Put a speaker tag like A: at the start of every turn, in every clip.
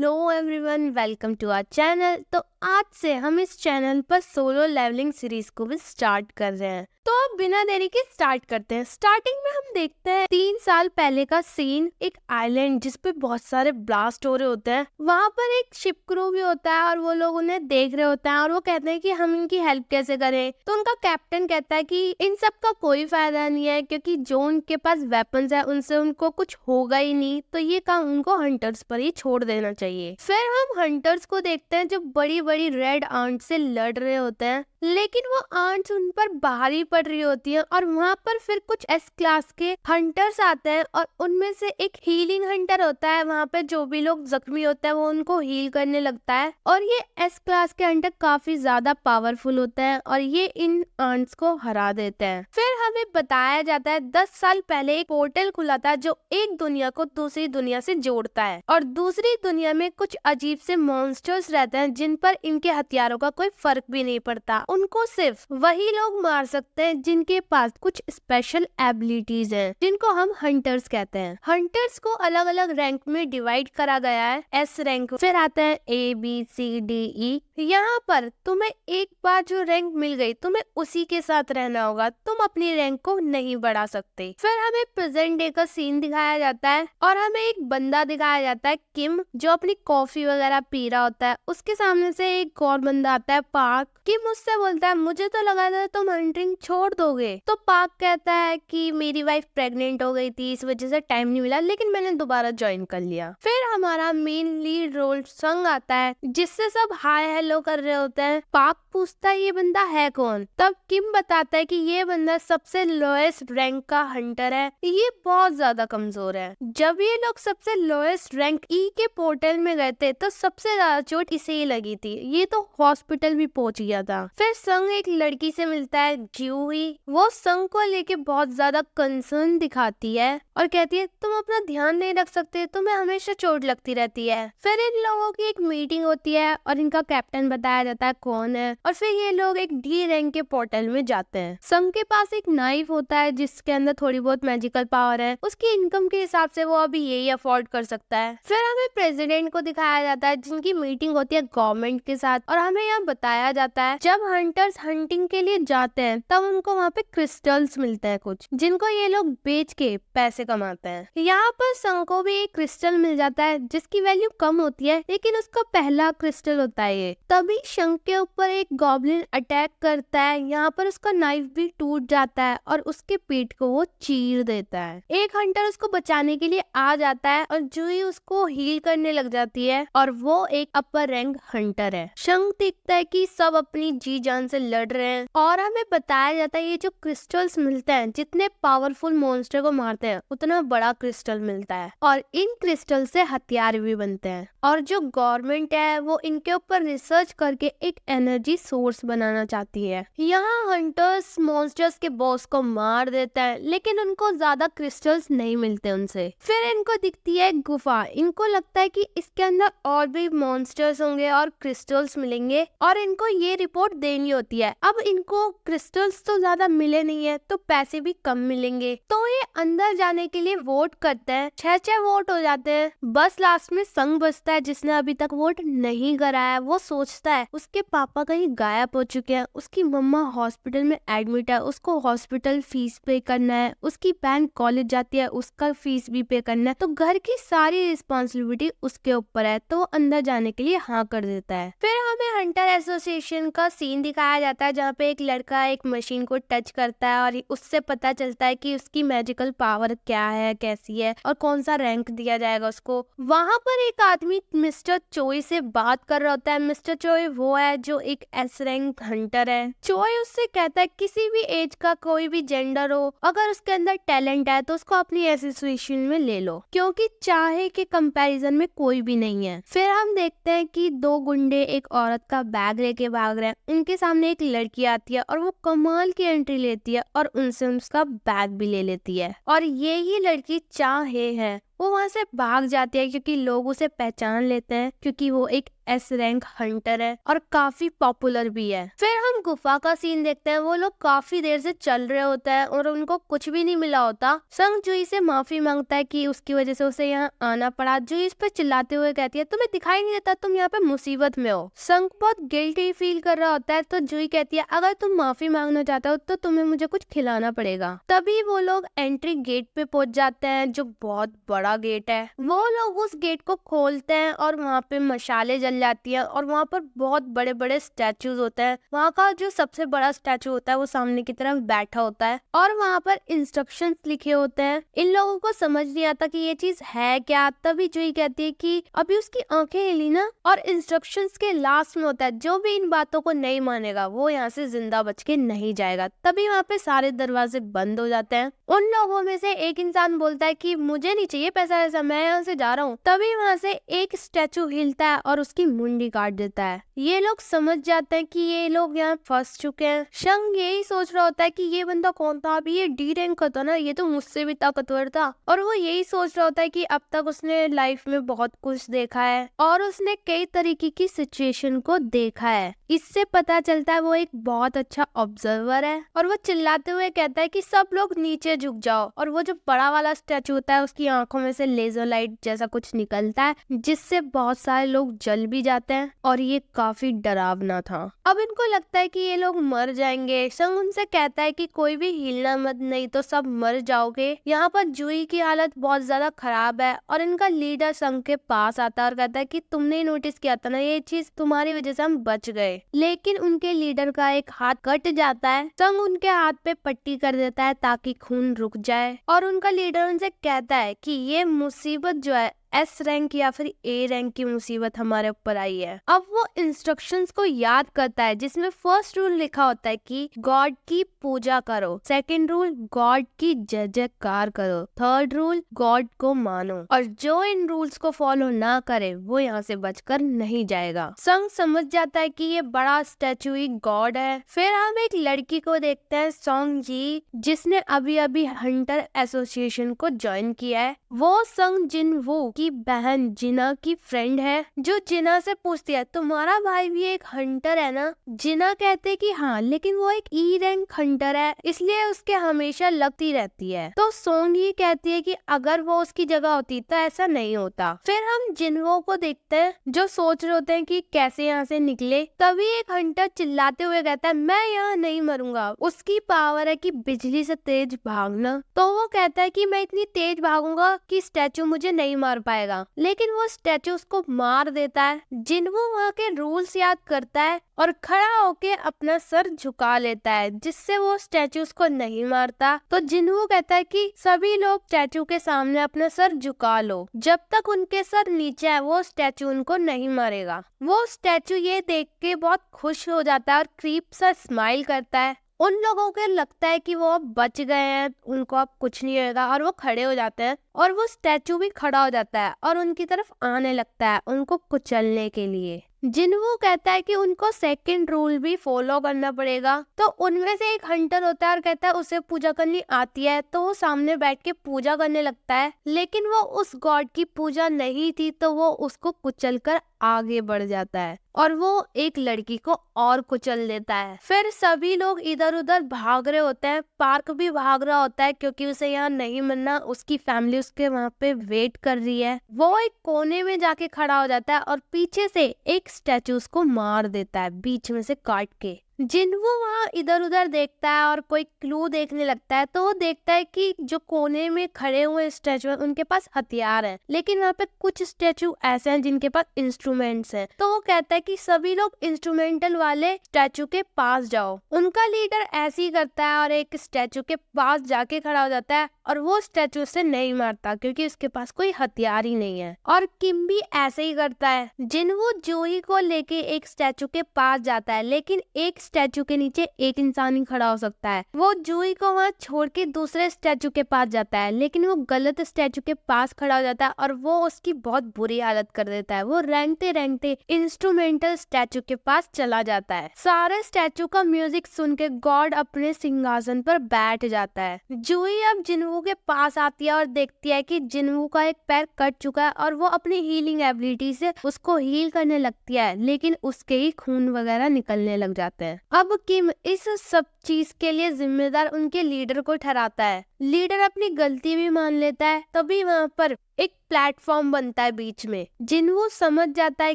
A: Hello everyone, welcome to our channel. तो आज से हम इस चैनल पर सोलो लेवलिंग सीरीज को भी स्टार्ट कर रहे हैं। तो अब बिना देरी के स्टार्ट करते हैं। स्टार्टिंग में हम देखते हैं 3 साल पहले का सीन। एक आइलैंड जिस पे बहुत सारे ब्लास्ट हो रहे होते हैं, वहाँ पर एक शिप क्रू भी होता है और वो लोग उन्हें देख रहे होते हैं और वो कहते हैं कि हम इनकी हेल्प कैसे करें। तो उनका कैप्टन कहता है कि इन सब का कोई फायदा नहीं है, क्योंकि जो उनके पास वेपन्स है उनसे उनको कुछ होगा ही नहीं, तो ये काम उनको हंटर्स पर ही छोड़ देना चाहिए। फिर हम हंटर्स को देखते हैं जो बड़ी बड़ी रेड आंट से लड़ रहे होते हैं, लेकिन वो आंट्स उन पर भारी पड़ रही होती हैं और वहाँ पर फिर कुछ एस क्लास के हंटर्स आते हैं और उनमें से एक हीलिंग हंटर होता है। वहाँ पे जो भी लोग जख्मी होते हैं वो उनको हील करने लगता है और ये एस क्लास के हंटर काफी ज्यादा पावरफुल होते हैं और ये इन आंट्स को हरा देते हैं। फिर हमें बताया जाता है 10 साल पहले एक पोर्टल खुला था जो एक दुनिया को दूसरी दुनिया से जोड़ता है और दूसरी दुनिया में कुछ अजीब से मॉन्स्टर्स रहते हैं जिन पर इनके हथियारों का कोई फर्क भी नहीं पड़ता। उनको सिर्फ वही लोग मार सकते हैं जिनके पास कुछ स्पेशल एबिलिटीज हैं, जिनको हम हंटर्स कहते हैं। हंटर्स को अलग अलग रैंक में डिवाइड करा गया है। एस रैंक, फिर आता है ABCDE। यहाँ पर तुम्हें एक बार जो रैंक मिल गई तुम्हें उसी के साथ रहना होगा, तुम अपनी रैंक को नहीं बढ़ा सकते। फिर हमें प्रेजेंट डे का सीन दिखाया जाता है और हमें एक बंदा दिखाया जाता है, किम, जो अपनी कॉफी वगैरह पी रहा होता है। उसके सामने से एक और बंदा आता है, पार्क। किम उससे बोलता है मुझे तो लगा था तुम हंटिंग छोड़ दोगे। तो पार्क कहता है कि मेरी वाइफ प्रेग्नेंट हो गई थी, इस वजह से टाइम नहीं मिला, लेकिन मैंने दोबारा ज्वाइन कर लिया। फिर हमारा मेन लीड रोल संग आता है जिससे सब हाय हेलो कर रहे होते हैं। पार्क पूछता है ये बंदा है कौन। तब किम बताता है कि ये बंदा सबसे लोएस्ट रैंक का हंटर है, ये बहुत ज्यादा कमजोर है। जब ये लोग सबसे लोएस्ट रैंक E के पोर्टल में गए थे तो सबसे ज्यादा चोट इसे ही लगी थी, ये तो हॉस्पिटल भी पहुंच गया था। फिर संग एक लड़की से मिलता है, जूही। वो संग को लेके बहुत ज्यादा कंसर्न दिखाती है और कहती है तुम अपना ध्यान नहीं रख सकते, तुम्हें हमेशा चोट लगती रहती है। फिर इन लोगों की एक मीटिंग होती है और इनका कैप्टन बताया जाता है कौन है और फिर ये लोग एक D रैंक के पोर्टल में जाते हैं। संग के पास एक नाइफ होता है जिसके अंदर थोड़ी बहुत मैजिकल पावर है, उसकी इनकम के हिसाब से वो अभी यही अफोर्ड कर सकता है। फिर हमें प्रेसिडेंट को दिखाया जाता है जिनकी मीटिंग होती है गवर्नमेंट के साथ और हमें यहाँ बताया जाता है जब हंटर्स हंटिंग के लिए जाते हैं तब उनको वहाँ पे क्रिस्टल्स मिलते हैं कुछ, जिनको ये लोग बेच के पैसे कमाते हैं। यहाँ पर संग को भी एक क्रिस्टल मिल जाता है जिसकी वैल्यू कम होती है, लेकिन उसका पहला क्रिस्टल होता है ये। तभी शंख के ऊपर एक गॉब्लिन अटैक करता है, यहाँ पर उसका नाइफ भी टूट जाता है और उसके पेट को वो चीर देता है। एक हंटर उसको बचाने के लिए आ जाता है और जूही उसको हील करने लग जाती है और वो एक अपर रैंक हंटर है। शंख देखता है कि सब अपनी जी जान से लड़ रहे हैं और हमें बताया जाता है ये जो क्रिस्टल्स मिलते हैं, जितने पावरफुल मॉन्स्टर को मारते हैं उतना बड़ा क्रिस्टल मिलता है और इन क्रिस्टल से हथियार भी बनते हैं। और जो गवर्नमेंट है वो इनके ऊपर रिसर्च करके एक एनर्जी सोर्स बनाना चाहती है। यहाँ हंटर्स मॉन्स्टर्स के बॉस को मार देता है, लेकिन उनको ज्यादा क्रिस्टल्स नहीं मिलते उनसे। फिर इनको दिखती है गुफा, इनको लगता है कि इसके अंदर और भी मॉन्स्टर्स होंगे और क्रिस्टल्स मिलेंगे और इनको ये रिपोर्ट देनी होती है। अब इनको क्रिस्टल्स तो ज्यादा मिले नहीं है तो पैसे भी कम मिलेंगे, तो ये अंदर जाने के लिए वोट करते हैं। 6 वोट हो जाते हैं। बस लास्ट में संग बचता है जिसने अभी तक वोट नहीं कराया। वो सोचता है उसके पापा कहीं गायब हो चुके हैं, उसकी मम्मा हॉस्पिटल में एडमिट है, उसको हॉस्पिटल फीस पे करना है, उसकी बहन कॉलेज जाती है, उसका फीस भी पे करना है, तो घर की सारी रिस्पॉन्सिबिलिटी उसके ऊपर है। तो वो अंदर जाने के लिए हाँ कर देता है। फिर हमें हंटर एसोसिएशन का सीन दिखाया जाता है जहाँ पे एक लड़का एक मशीन को टच करता है और उससे पता चलता है कि उसकी मैजिकल पावर क्या है, कैसी है और कौन सा रैंक दिया जाएगा उसको। वहाँ पर एक आदमी मिस्टर चोई से बात कर रहा होता है। मिस्टर चोई वो है जो एक S रैंक हंटर है। चोई उससे कहता है किसी भी एज का कोई भी जेंडर हो, अगर उसके अंदर टैलेंट है तो उसको अपनी एसोसिएशन में ले लो, क्योंकि चाहे के कंपैरिजन में कोई भी नहीं है। फिर हम देखते हैं कि 2 गुंडे एक औरत का बैग लेके भाग रहे हैं। उनके सामने एक लड़की आती है और वो कमाल की एंट्री लेती है और उनसे उसका बैग भी ले लेती है और ये ही लड़की चाहे है। वो वहाँ से भाग जाती है क्योंकि लोग उसे पहचान लेते हैं, क्योंकि वो एक एस रैंक हंटर है और काफी पॉपुलर भी है। फिर हम गुफा का सीन देखते हैं। वो लोग काफी देर से चल रहे होते हैं और उनको कुछ भी नहीं मिला होता। संग जुई से माफी मांगता है कि उसकी वजह से उसे यहाँ आना पड़ा। जुई इस पे चिल्लाते हुए कहती है तुम्हें दिखाई नहीं देता तुम यहाँ पे मुसीबत में हो। संग बहुत गिल्टी फील कर रहा होता है तो जुई कहती है अगर तुम माफी मांगना चाहते हो तो तुम्हें मुझे कुछ खिलाना पड़ेगा। तभी वो लोग एंट्री गेट पे पहुंच जाते हैं जो बहुत बड़ा गेट है। वो लोग उस गेट को खोलते हैं और वहाँ पे मशाले जल जाती हैं और वहाँ पर बहुत बड़े बड़े स्टैचूज होते हैं। वहाँ का जो सबसे बड़ा स्टैचू होता है वो सामने की तरफ बैठा होता है और वहाँ पर इंस्ट्रक्शंस लिखे होते हैं। इन लोगों को समझ नहीं आता कि ये चीज है क्या। तभी जुई कहती है कि अभी उसकी आंखें हिली ना, और इंस्ट्रक्शंस के लास्ट में होता है जो भी इन बातों को नहीं मानेगा वो यहाँ से जिंदा बच के नहीं जाएगा। तभी वहाँ पे सारे दरवाजे बंद हो जाते हैं। उन लोगों में से एक इंसान बोलता है कि मुझे नहीं चाहिए पैसा वैसा, मैं यहाँ से जा रहा हूँ। तभी वहाँ से एक स्टैचू हिलता है और उसकी मुंडी काट देता है। ये लोग समझ जाते हैं कि ये लोग यहाँ फंस चुके हैं। शंग यही सोच रहा होता है कि ये बंदा कौन था, अभी ये डी रैंक का था ना, ये तो मुझसे भी ताकतवर था। और वो यही सोच रहा होता है कि अब तक उसने लाइफ में बहुत कुछ देखा है और उसने कई तरीके की सिचुएशन को देखा है। इससे पता चलता है वो एक बहुत अच्छा ऑब्जर्वर है। और वो चिल्लाते हुए कहता है कि सब लोग नीचे झुक जाओ। और वो जो बड़ा वाला स्टैचू होता है उसकी आंखों में से लेजर लाइट जैसा कुछ निकलता है जिससे बहुत सारे लोग जल भी जाते हैं और ये काफी डरावना था। अब इनको लगता है कि ये लोग मर जाएंगे। संग उनसे कहता है कि कोई भी हिलना मत, नहीं तो सब मर जाओगे। यहाँ पर जुई की हालत बहुत ज्यादा खराब है और इनका लीडर संग के पास आता है और कहता है कि तुमने ही नोटिस किया था ना, ये चीज तुम्हारी वजह से हम बच गए। लेकिन उनके लीडर का एक हाथ कट जाता है। संग उनके हाथ पे पट्टी कर देता है ताकि खून रुक जाए और उनका लीडर उनसे कहता है कि ये मुसीबत जो है एस रैंक या फिर ए रैंक की मुसीबत हमारे ऊपर आई है। अब वो इंस्ट्रक्शंस को याद करता है जिसमें फर्स्ट रूल लिखा होता है कि गॉड की पूजा करो, सेकंड रूल गॉड की जय जयकार करो, थर्ड रूल गॉड को मानो, और जो इन रूल्स को फॉलो ना करे वो यहाँ से बचकर नहीं जाएगा। संग समझ जाता है कि ये बड़ा स्टैचू ही गॉड है। फिर हम एक लड़की को देखते हैं, सोंग जी, जिसने अभी अभी हंटर एसोसिएशन को ज्वाइन किया है। वो संग जिन वो की बहन जिना की फ्रेंड है जो जिना से पूछती है तुम्हारा भाई भी एक हंटर है ना। जिना कहते कि हाँ, लेकिन वो एक ई रैंक हंटर है इसलिए उसके हमेशा लगती रहती है। तो सोंग ये कहती है कि अगर वो उसकी जगह होती तो ऐसा नहीं होता। फिर हम जिनवो को देखते हैं जो सोच रहे होते हैं कि कैसे यहाँ से निकले। तभी एक हंटर चिल्लाते हुए कहता है मैं यहाँ नहीं मरूंगा। उसकी पावर है कि बिजली से तेज भागना। तो वो कहता है कि मैं इतनी तेज भागूंगा कि स्टैचू मुझे नहीं मार पाएगा, लेकिन वो स्टैचू उसको मार देता है। जिनवो वहाँ के रूल्स याद करता है और खड़ा होके अपना सर झुका लेता है जिससे वो स्टैचू उसको नहीं मारता। तो जिनवो कहता है कि सभी लोग स्टैचू के सामने अपना सर झुका लो, जब तक उनके सर नीचे है वो स्टैचू उनको नहीं मारेगा। वो स्टैचू ये देख के बहुत खुश हो जाता है और क्रीप सा स्माइल करता है। उन लोगों को लगता है कि वो अब बच गए हैं, उनको अब कुछ नहीं होगा, और वो खड़े हो जाते हैं और वो स्टैचू भी खड़ा हो जाता है और उनकी तरफ आने लगता है उनको कुचलने के लिए। जिनवो कहता है कि उनको सेकंड रूल भी फॉलो करना पड़ेगा। तो उनमें से एक हंटर होता है और कहता है उसे पूजा करनी आती है। तो वो सामने बैठ के पूजा करने लगता है, लेकिन वो उस गॉड की पूजा नहीं थी तो वो उसको कुचलकर आगे बढ़ जाता है और वो एक लड़की को और कुचल देता है। फिर सभी लोग इधर उधर भाग रहे होते हैं। पार्क भी भाग रहा होता है क्योंकि उसे यहाँ नहीं मरना, उसकी फैमिली उसके वहाँ पे वेट कर रही है। वो एक कोने में जाके खड़ा हो जाता है और पीछे से एक स्टैचू को मार देता है बीच में से काट के। जिनवो वहाँ इधर उधर देखता है और कोई क्लू देखने लगता है। तो वो देखता है कि जो कोने में खड़े हुए स्टैचू हैं उनके पास हथियार हैं, लेकिन वहाँ पे कुछ स्टैचू ऐसे हैं जिनके पास इंस्ट्रूमेंट्स हैं। तो वो कहता है कि सभी लोग इंस्ट्रूमेंटल वाले स्टैचू के पास जाओ। उनका लीडर ऐसे ही करता है और एक स्टैचू के पास जाके खड़ा हो जाता है और वो स्टैचू से नहीं मारता क्योंकि उसके पास कोई हथियार ही नहीं है। और किम भी ऐसे ही करता है। जिनवो जूही को लेके एक स्टैचू के पास जाता है, लेकिन एक स्टैचू के नीचे एक इंसान ही खड़ा हो सकता है। वो जूही को वहाँ छोड़ के दूसरे स्टैचू के पास जाता है, लेकिन वो गलत स्टैचू के पास खड़ा हो जाता है और वो उसकी बहुत बुरी हालत कर देता है। वो रेंगते रेंगते इंस्ट्रूमेंटल स्टैचू के पास चला जाता है। सारे स्टैचू का म्यूजिक सुन के गॉड अपने सिंहासन पर बैठ जाता है। जूही अब जिनवो जिन्वू के पास आती है और देखती है कि जिन्वू का एक पैर कट चुका है और वो अपनी हीलिंग एबिलिटी से उसको हील करने लगती है, लेकिन उसके ही खून वगैरह निकलने लग जाते हैं। अब किम इस सब चीज के लिए जिम्मेदार उनके लीडर को ठहराता है। लीडर अपनी गलती भी मान लेता है। तभी वहाँ पर एक प्लेटफॉर्म बनता है बीच में। जिन्वू समझ जाता है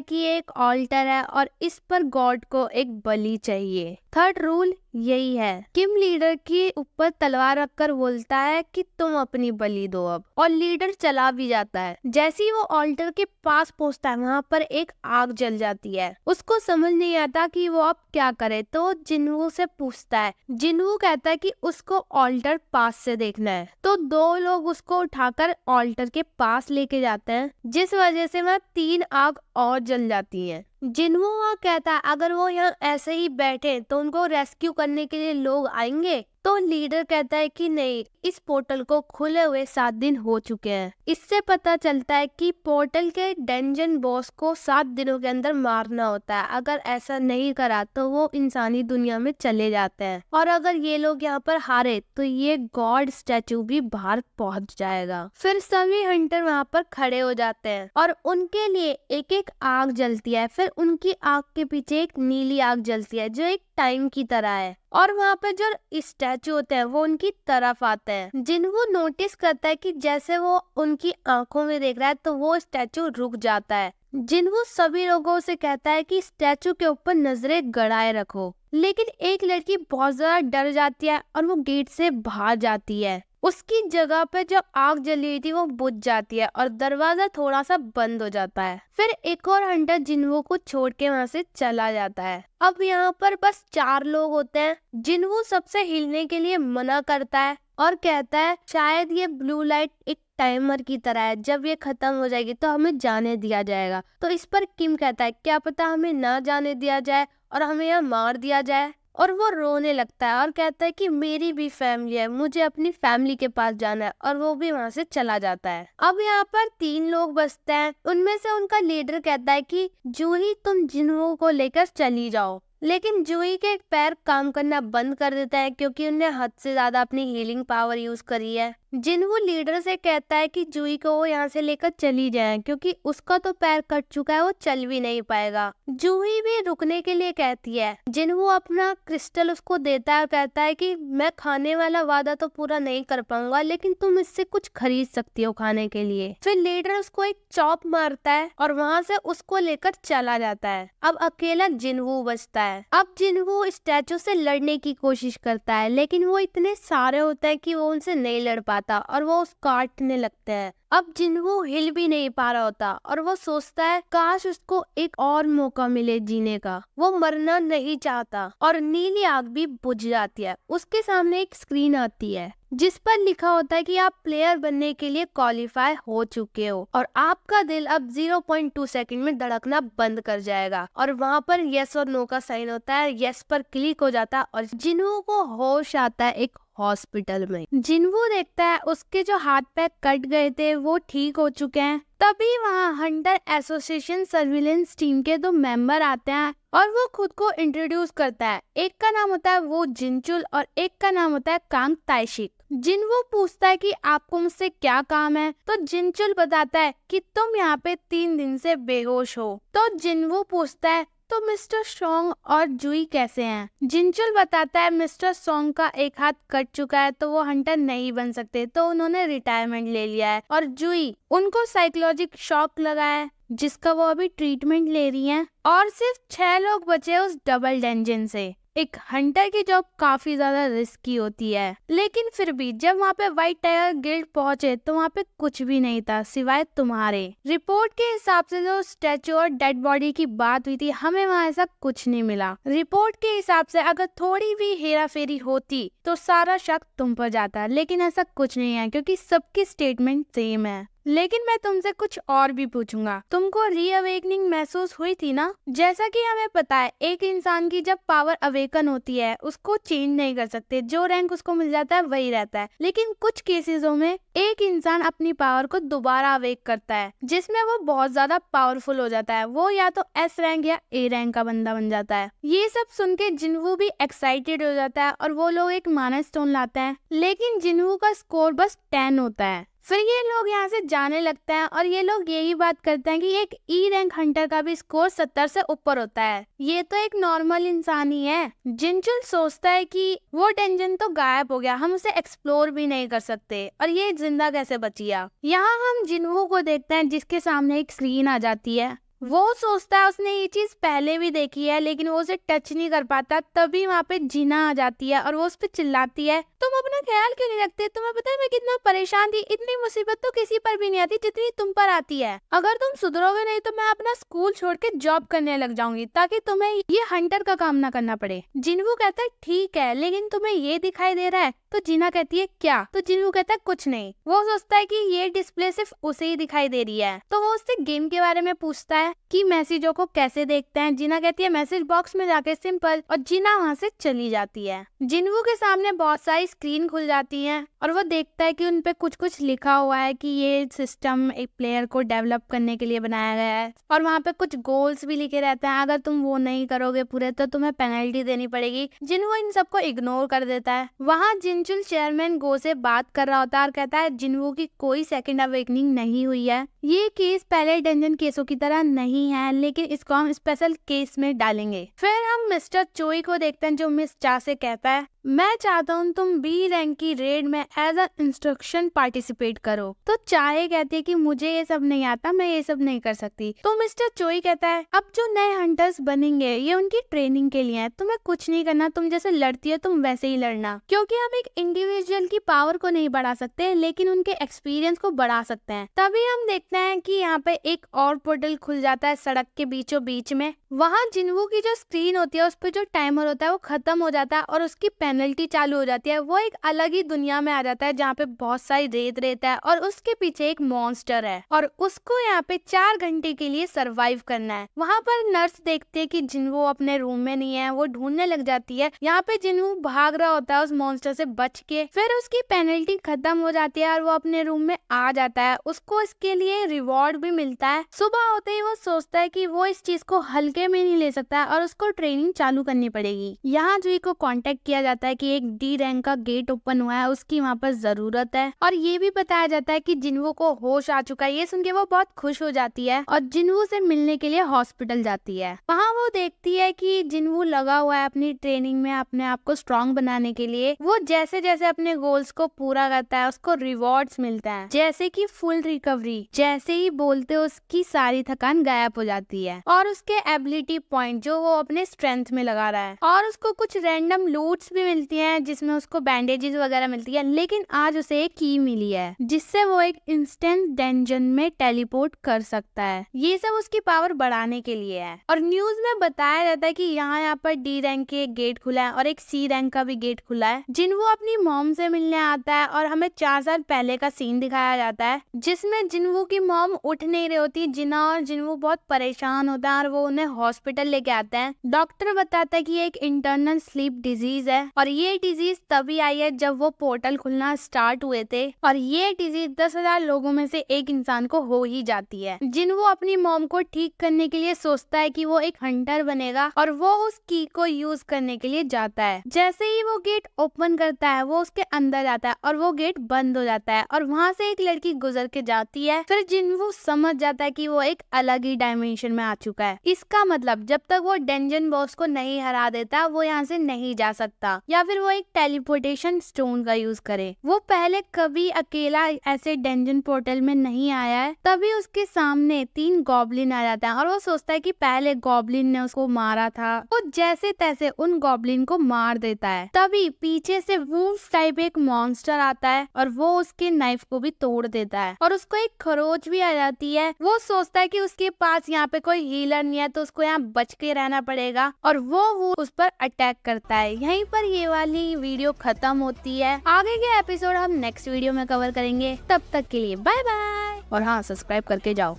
A: कि ये एक ऑल्टर है और इस पर गॉड को एक बलि चाहिए। थर्ड रूल यही है। किम लीडर के ऊपर तलवार रखकर बोलता है कि तुम अपनी बलि दो अब, और लीडर चला भी जाता है। जैसे ही वो ऑल्टर के पास पहुंचता है, वहाँ पर एक आग जल जाती है। उसको समझ नहीं आता कि वो अब क्या करे, तो जिन्वू से पूछता है। जिन्वू कहता है कि उसको ऑल्टर पास से देखना है। तो दो लोग उसको उठाकर ऑल्टर के पास लेके जाते हैं, जिस वजह से वहाँ 3 आग और जल जाती हैं। जिन्वू वहाँ कहता है अगर वो यहाँ ऐसे ही बैठे तो उनको रेस्क्यू करने के लिए लोग आएंगे। तो लीडर कहता है कि नहीं, इस पोर्टल को खुले हुए 7 दिन हो चुके हैं। इससे पता चलता है कि पोर्टल के डंजन बॉस को 7 दिनों के अंदर मारना होता है। अगर ऐसा नहीं करा तो वो इंसानी दुनिया में चले जाते हैं, और अगर ये लोग यहाँ पर हारे तो ये गॉड स्टैचू भी बाहर पहुंच जाएगा। फिर सभी हंटर वहाँ पर खड़े हो जाते हैं और उनके लिए एक एक आग जलती है। फिर उनकी आग के पीछे एक नीली आग जलती है जो एक टाइम की तरह है, और वहाँ पे जो स्टैचू होते हैं वो उनकी तरफ आते हैं। जिन्वू नोटिस करता है कि जैसे वो उनकी आंखों में देख रहा है तो वो स्टैचू रुक जाता है। जिन्वू सभी लोगों से कहता है कि स्टैचू के ऊपर नजरें गड़ाए रखो, लेकिन एक लड़की बहुत ज्यादा डर जाती है और वो गेट से बाहर जाती है। उसकी जगह पे जो आग जली हुई थी वो बुझ जाती है और दरवाजा थोड़ा सा बंद हो जाता है। फिर एक और हंटर जिन्वू को छोड़ के वहाँ से चला जाता है। अब यहाँ पर बस 4 लोग होते हैं। जिन्वू सबसे हिलने के लिए मना करता है और कहता है शायद ये ब्लू लाइट एक टाइमर की तरह है, जब ये खत्म हो जाएगी तो हमें जाने दिया जाएगा। तो इस पर किम कहता है क्या पता हमें ना जाने दिया जाए और हमें यहाँ मार दिया जाए, और वो रोने लगता है और कहता है कि मेरी भी फैमिली है, मुझे अपनी फैमिली के पास जाना है, और वो भी वहाँ से चला जाता है। अब यहाँ पर 3 लोग बचते हैं। उनमें से उनका लीडर कहता है कि जूही तुम जिन्वू को लेकर चली जाओ, लेकिन जूही के एक पैर काम करना बंद कर देता है क्योंकि उन्हें हद से ज्यादा अपनी हीलिंग पावर यूज करी है। जिन्वू लीडर से कहता है कि जूही को वो यहाँ से लेकर चली जाए क्योंकि उसका तो पैर कट चुका है, वो चल भी नहीं पाएगा। जूही भी रुकने के लिए कहती है। जिन्वू अपना क्रिस्टल उसको देता है और कहता है कि मैं खाने वाला वादा तो पूरा नहीं कर पाऊंगा, लेकिन तुम इससे कुछ खरीद सकती हो खाने के लिए। फिर लीडर उसको एक चॉप मारता है और वहाँ से उसको लेकर चला जाता है। अब अकेला जिन्वू बचता है। अब जिन्वू स्टैचू से लड़ने की कोशिश करता है, लेकिन वो इतने सारे होते हैं कि वो उनसे नहीं लड़ पाता और वो उसको काटने लगते हैं। अब जिन्वू हिल भी नहीं पा रहा होता और वो सोचता है काश उसको एक और मौका मिले जीने का। वो मरना नहीं चाहता और नीली आग भी बुझ जाती है। उसके सामने एक स्क्रीन आती है जिस पर लिखा होता है कि आप प्लेयर बनने के लिए क्वालिफाई हो चुके हो और आपका दिल अब 0.2 सेकंड में धड़कना बंद कर जाएगा। और वहाँ पर यस और नो का साइन होता है। यस पर क्लिक हो जाता है और जिन्वू को होश आता है एक हॉस्पिटल में। जिन्वू देखता है उसके जो हाथ पैर कट गए थे वो ठीक हो चुके हैं। तभी वहाँ हंटर एसोसिएशन सर्विलेंस टीम के 2 मेंबर आते हैं और वो खुद को इंट्रोड्यूस करता है। एक का नाम होता है वो जिनचुल और एक का नाम होता है कांग ताइशिक। जिन्वू पूछता है कि आपको मुझसे क्या काम है, तो जिनचुल बताता है कि तुम यहाँ पे 3 दिन से बेहोश हो। तो जिन्वू पूछता है तो मिस्टर सॉन्ग और जूही कैसे हैं? जिनचुल बताता है मिस्टर सॉन्ग का एक हाथ कट चुका है तो वो हंटर नहीं बन सकते, तो उन्होंने रिटायरमेंट ले लिया है। और जूही उनको साइकोलॉजिक शॉक लगा है जिसका वो अभी ट्रीटमेंट ले रही हैं। और सिर्फ 6 लोग बचे उस डबल डंजन से। एक हंटर की जॉब काफी ज्यादा रिस्की होती है, लेकिन फिर भी जब वहाँ पे व्हाइट टाइगर गिल्ड पहुंचे तो वहाँ पे कुछ भी नहीं था सिवाय तुम्हारे। रिपोर्ट के हिसाब से जो स्टैचू और डेड बॉडी की बात हुई थी, हमें वहाँ ऐसा कुछ नहीं मिला। रिपोर्ट के हिसाब से अगर थोड़ी भी हेरा फेरी होती तो सारा शक तुम पर जाता, लेकिन ऐसा कुछ नहीं है क्योंकि सबकी स्टेटमेंट सेम है। लेकिन मैं तुमसे कुछ और भी पूछूंगा। तुमको रीअवेकनिंग महसूस हुई थी ना? जैसा कि हमें पता है, एक इंसान की जब पावर अवेकन होती है उसको चेंज नहीं कर सकते, जो रैंक उसको मिल जाता है वही रहता है। लेकिन कुछ केसेसों में एक इंसान अपनी पावर को दोबारा अवेक करता है, जिसमें वो बहुत ज्यादा पावरफुल हो जाता है। वो या तो एस रैंक या ए रैंक का बंदा बन जाता है। ये सब सुन के जिन्वू भी एक्साइटेड हो जाता है और वो लोग एक माना स्टोन लाते हैं, लेकिन जिन्वू का स्कोर बस 10 होता है। फिर ये लोग यहाँ से जाने लगते हैं और ये लोग यही बात करते हैं कि एक ई रैंक हंटर का भी स्कोर 70 से ऊपर होता है। ये तो एक नॉर्मल इंसान ही है। जिनचुल सोचता है कि वो डेंजन तो गायब हो गया, हम उसे एक्सप्लोर भी नहीं कर सकते और ये जिंदा कैसे बचिया। यहाँ हम जिन्वू को देखते हैं जिसके सामने एक स्क्रीन आ जाती है। वो सोचता है उसने ये चीज पहले भी देखी है, लेकिन वो उसे टच नहीं कर पाता। तभी वहाँ पे जीना आ जाती है और वो उस पे चिल्लाती है, तुम अपना ख्याल क्यों नहीं रखते? तुम्हें पता है मैं कितना परेशान थी? इतनी मुसीबत तो किसी पर भी नहीं आती जितनी तुम पर आती है। अगर तुम सुधरोगे नहीं तो मैं अपना स्कूल छोड़ के जॉब करने लग जाऊंगी, ताकि तुम्हें ये हंटर का काम ना करना पड़े। जिन्वू कहता है ठीक है, लेकिन तुम्हें ये दिखाई दे रहा है? तो जीना कहती है क्या? तो जिन्वू कहता है कुछ नहीं। वो सोचता है कि ये डिस्प्ले सिर्फ उसे ही दिखाई दे रही है, तो वो उससे गेम के बारे में पूछता है कि मैसेजों को कैसे देखते हैं। जीना कहती है मैसेज बॉक्स में जाके सिंपल, और जीना वहाँ से चली जाती है। जिन्वू के सामने बहुत सारी स्क्रीन खुल जाती है और वो देखता है कि उन पे कुछ कुछ लिखा हुआ है कि ये सिस्टम एक प्लेयर को डेवलप करने के लिए बनाया गया है, और वहाँ पे कुछ गोल्स भी लिखे रहते हैं। अगर तुम वो नहीं करोगे पूरे तो तुम्हें पेनल्टी देनी पड़ेगी। जिन्वू इन सबको इग्नोर कर देता है। वहाँ जिनचुल चेयरमैन गो से बात कर रहा होता है और कहता है जिन्वू की कोई सेकंड अवेकनिंग नहीं हुई है। ये केस पहले डेंजन केसों की तरह नहीं है, लेकिन इसको हम स्पेशल केस में डालेंगे। फिर हम मिस्टर चोई को देखते हैं जो मिस चा से कहता है मैं चाहता हूँ तुम बी रैंक की रेड में एज अ इंस्ट्रक्शन पार्टिसिपेट करो। तो चाहे कहती है कि मुझे ये सब नहीं आता, मैं ये सब नहीं कर सकती। तो मिस्टर चोई कहता है अब जो नए हंटर्स बनेंगे ये उनकी ट्रेनिंग के लिए है, तुम्हें कुछ नहीं करना, तुम जैसे लड़ती है तुम वैसे ही लड़ना। क्योंकि हम एक इंडिविजुअल की पावर को नहीं बढ़ा सकते, लेकिन उनके एक्सपीरियंस को बढ़ा सकते हैं। तभी हम देखते हैं कि यहाँ पे एक और पोर्टल खुल जाता है सड़क के बीचों बीच में। वहाँ जिन्वू की जो स्क्रीन होती है उस पर जो टाइमर होता है वो खत्म हो जाता है और उसकी पेनल्टी चालू हो जाती है। वो एक अलग ही दुनिया में आ जाता है जहाँ पे बहुत सारी रेत है और उसके पीछे एक मॉन्स्टर है और उसको यहाँ पे 4 घंटे के लिए सरवाइव करना है। वहाँ पर नर्स देखती है कि जिन्वू अपने रूम में नहीं है, वो ढूंढने लग जाती है। यहाँ पे जिन्वू भाग रहा होता है उस मॉन्स्टर से बच के। फिर उसकी पेनल्टी खत्म हो जाती है और वो अपने रूम में आ जाता है। उसको इसके लिए रिवॉर्ड भी मिलता है। सुबह होते ही वो सोचता है कि वो इस चीज को हल्के में नहीं ले सकता और उसको ट्रेनिंग चालू करनी पड़ेगी। यहाँ जुई को कांटेक्ट किया जाता है कि एक डी रैंक का गेट ओपन हुआ है, उसकी वहाँ पर जरूरत है। और ये भी बताया जाता है कि जिन्वू को होश आ चुका है। ये सुन के वो बहुत खुश हो जाती है और जिन्वू से मिलने के लिए हॉस्पिटल जाती है। वहाँ वो देखती है कि जिन्वू लगा हुआ है अपनी ट्रेनिंग में अपने आप को स्ट्रॉन्ग बनाने के लिए। वो जैसे जैसे अपने गोल्स को पूरा करता है उसको रिवॉर्ड्स मिलता है, जैसे कि फुल रिकवरी। जैसे ही बोलते उसकी सारी थकान गायब हो जाती है और उसके एबिलिटी पॉइंट जो वो अपने स्ट्रेंथ में लगा रहा है, और उसको कुछ रैंडम लूट्स भी मिलती हैं जिसमें उसको बैंडेजेस वगैरह मिलती है। लेकिन आज उसे एक की मिली है जिससे वो एक इंस्टेंट डंजन में टेलीपोर्ट कर सकता है। ये सब उसकी पावर बढ़ाने के लिए है। और न्यूज में बताया जाता है कि यहाँ पर डी रैंक के गेट खुला है और एक सी रैंक का भी गेट खुला है। जिन्वू अपनी मॉम से मिलने आता है और हमें 4 साल पहले का सीन दिखाया जाता है जिसमें जिन्वू की मॉम उठ नहीं रही होती। जिना और जिन्वू बहुत परेशान होता है और वो उन्हें हॉस्पिटल लेके आते हैं। डॉक्टर बताता है कि ये एक इंटरनल स्लीप डिजीज है और ये डिजीज तभी आई है जब वो पोर्टल खुलना स्टार्ट हुए थे, और ये डिजीज 10,000 लोगों में से एक इंसान को हो ही जाती है। जिन्वू अपनी मॉम को ठीक करने के लिए सोचता है कि वो एक हंटर बनेगा और वो उस की को यूज करने के लिए जाता है। जैसे ही वो गेट ओपन करता है वो उसके अंदर जाता है और वो गेट बंद हो जाता है और वहाँ से एक लड़की गुजर के जाती है। फिर जिन्वू समझ जाता है कि वो एक अलग ही डायमेंशन में आ चुका है। इसका मतलब जब तक वो डंजन बॉस को नहीं हरा देता वो यहाँ से नहीं जा सकता, या फिर वो एक टेलीपोर्टेशन स्टोन का यूज करे। वो पहले कभी अकेला ऐसे डंजन पोर्टल में नहीं आया है। तभी उसके सामने 3 गॉब्लिन आ जाता है और वो सोचता है कि पहले गॉब्लिन ने उसको मारा था। वो जैसे तैसे उन गॉब्लिन को मार देता है। तभी पीछे से वुल्फ टाइप एक मॉन्स्टर आता है और वो उसके नाइफ को भी तोड़ देता है और उसको एक खरोच भी आ जाती है। वो सोचता है कि उसके पास यहाँ पे कोई हीलर नहीं है तो उसको यहाँ बच के रहना पड़ेगा और वो उस पर अटैक करता है। यहीं पर ये वाली वीडियो खत्म होती है। आगे के एपिसोड हम नेक्स्ट वीडियो में कवर करेंगे। तब तक के लिए बाय बाय। और हाँ, सब्सक्राइब करके जाओ।